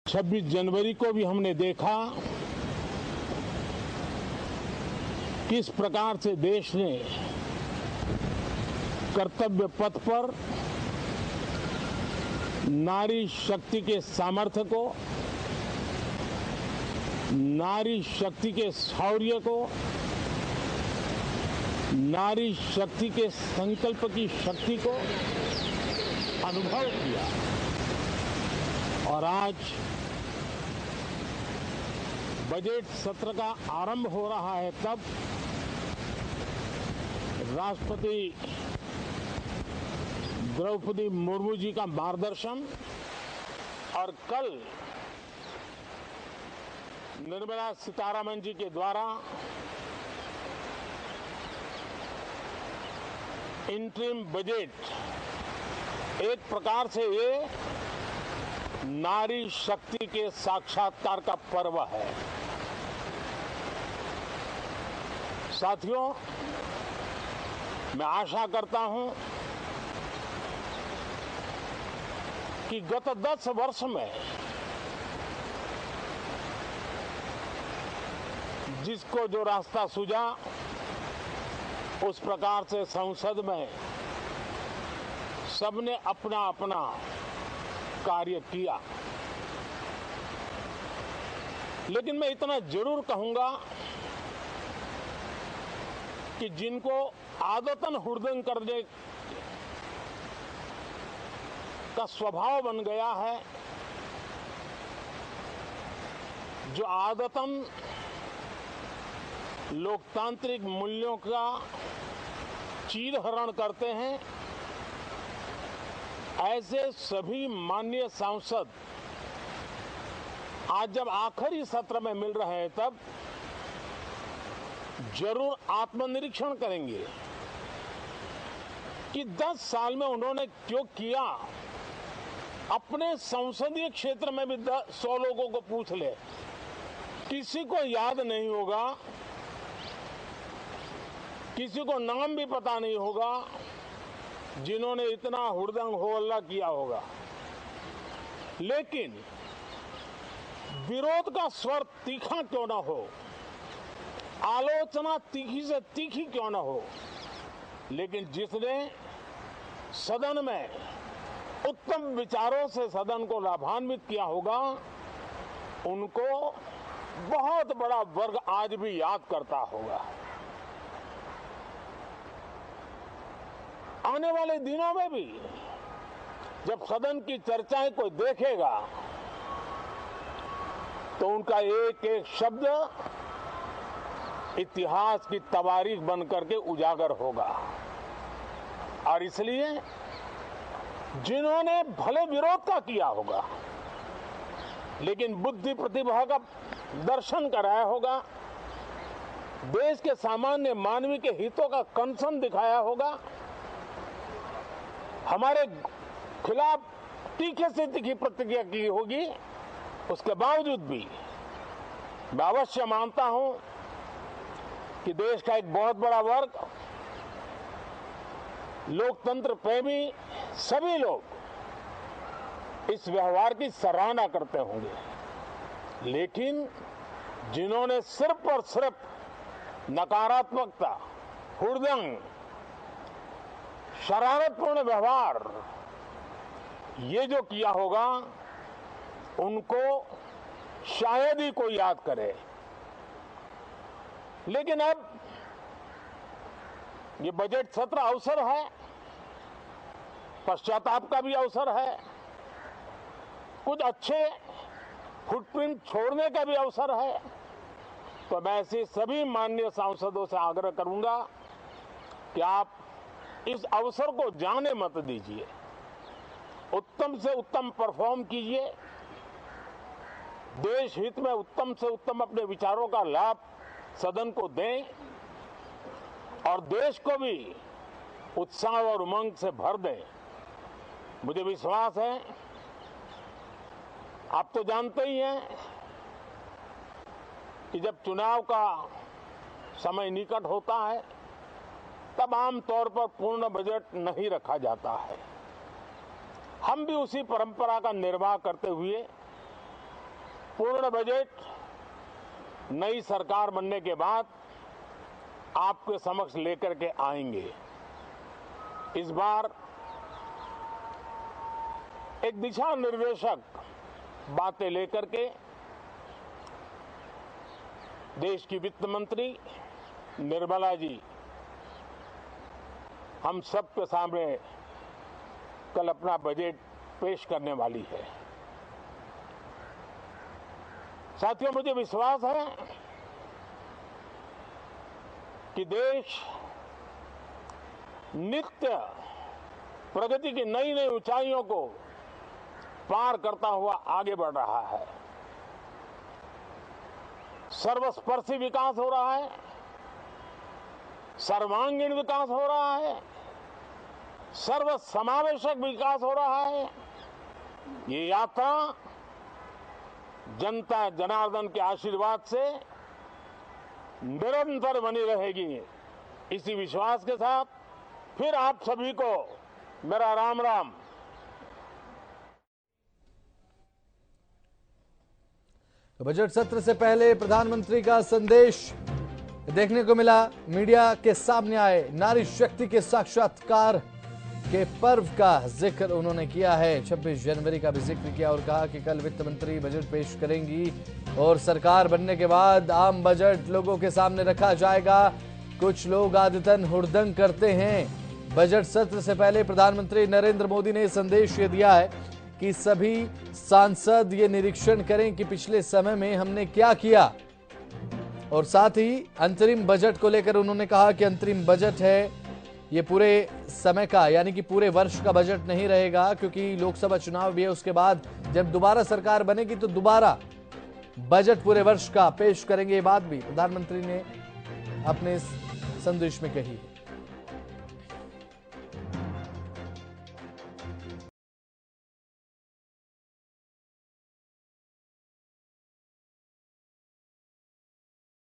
26 जनवरी को भी हमने देखा किस प्रकार से देश ने कर्तव्य पथ पर नारी शक्ति के सामर्थ्य को, नारी शक्ति के शौर्य को, नारी शक्ति के संकल्प की शक्ति को अनुभव किया। और आज बजट सत्र का आरंभ हो रहा है, तब राष्ट्रपति द्रौपदी मुर्मू जी का मार्गदर्शन और कल निर्मला सीतारमण जी के द्वारा इंटरिम बजट एक प्रकार से ये नारी शक्ति के साक्षात्कार का पर्व है। साथियों, मैं आशा करता हूं कि गत 10 वर्ष में जिसको जो रास्ता सूझा, उस प्रकार से संसद में सबने अपना अपना कार्य किया। लेकिन मैं इतना जरूर कहूंगा कि जिनको आदतन हुड़दंग करने का स्वभाव बन गया है, जो आदतन लोकतांत्रिक मूल्यों का चीरहरण करते हैं, ऐसे सभी माननीय सांसद आज जब आखिरी सत्र में मिल रहे हैं, तब जरूर आत्मनिरीक्षण करेंगे कि 10 साल में उन्होंने क्यों किया। अपने संसदीय क्षेत्र में भी 100 लोगों को पूछ ले, किसी को याद नहीं होगा, किसी को नाम भी पता नहीं होगा जिन्होंने इतना हुड़दंग हो हल्ला किया होगा। लेकिन विरोध का स्वर तीखा क्यों ना हो, आलोचना तीखी से तीखी क्यों ना हो, लेकिन जिसने सदन में उत्तम विचारों से सदन को लाभान्वित किया होगा, उनको बहुत बड़ा वर्ग आज भी याद करता होगा। आने वाले दिनों में भी जब सदन की चर्चाएं कोई देखेगा, तो उनका एक एक शब्द इतिहास की तवारीख बन करके उजागर होगा। और इसलिए जिन्होंने भले विरोध का किया होगा, लेकिन बुद्धि प्रतिभा का दर्शन कराया होगा, देश के सामान्य मानवी के हितों का कंसर्न दिखाया होगा, हमारे खिलाफ तीखे से तीखी प्रतिक्रिया की होगी, उसके बावजूद भी मैं अवश्य मानता हूं कि देश का एक बहुत बड़ा वर्ग, लोकतंत्र प्रेमी सभी लोग इस व्यवहार की सराहना करते होंगे। लेकिन जिन्होंने सिर्फ और सिर्फ नकारात्मकता, हुड़दंग, शरारतपूर्ण व्यवहार ये जो किया होगा, उनको शायद ही कोई याद करे। लेकिन अब ये बजट सत्र अवसर है, पश्चाताप का भी अवसर है, कुछ अच्छे फुटप्रिंट छोड़ने का भी अवसर है। तो मैं ऐसे सभी माननीय सांसदों से आग्रह करूंगा कि आप इस अवसर को जाने मत दीजिए, उत्तम से उत्तम परफॉर्म कीजिए, देश हित में उत्तम से उत्तम अपने विचारों का लाभ सदन को दें और देश को भी उत्साह और उमंग से भर दें। मुझे विश्वास है, आप तो जानते ही हैं कि जब चुनाव का समय निकट होता है, तब आमतौर पर पूर्ण बजट नहीं रखा जाता है। हम भी उसी परंपरा का निर्वाह करते हुए पूर्ण बजट नई सरकार बनने के बाद आपके समक्ष लेकर के आएंगे। इस बार एक दिशा निर्देशक बातें लेकर के देश की वित्त मंत्री निर्मला जी हम सबके सामने कल अपना बजट पेश करने वाली है। साथियों, मुझे विश्वास है कि देश नित्य प्रगति की नई नई ऊंचाइयों को पार करता हुआ आगे बढ़ रहा है। सर्वस्पर्शी विकास हो रहा है, सर्वांगीण विकास हो रहा है, सर्व समावेशक विकास हो रहा है। ये यात्रा जनता जनार्दन के आशीर्वाद से निरंतर बनी रहेगी। इसी विश्वास के साथ फिर आप सभी को मेरा राम राम। बजट सत्र से पहले प्रधानमंत्री का संदेश देखने को मिला। मीडिया के सामने आए नारी शक्ति के साक्षात्कार के पर्व का जिक्र उन्होंने किया है। 26 जनवरी का भी जिक्र किया और कहा कि कल वित्त मंत्री बजट पेश करेंगी और सरकार बनने के बाद आम बजट लोगों के सामने रखा जाएगा। कुछ लोग आदतन हुड़दंग करते हैं। बजट सत्र से पहले प्रधानमंत्री नरेंद्र मोदी ने संदेश ये दिया है कि सभी सांसद ये निरीक्षण करें कि पिछले समय में हमने क्या किया। और साथ ही अंतरिम बजट को लेकर उन्होंने कहा कि अंतरिम बजट है, ये पूरे समय का यानी कि पूरे वर्ष का बजट नहीं रहेगा, क्योंकि लोकसभा चुनाव भी है। उसके बाद जब दोबारा सरकार बनेगी तो दोबारा बजट पूरे वर्ष का पेश करेंगे। ये बात भी प्रधानमंत्री ने अपने संदेश में कही है।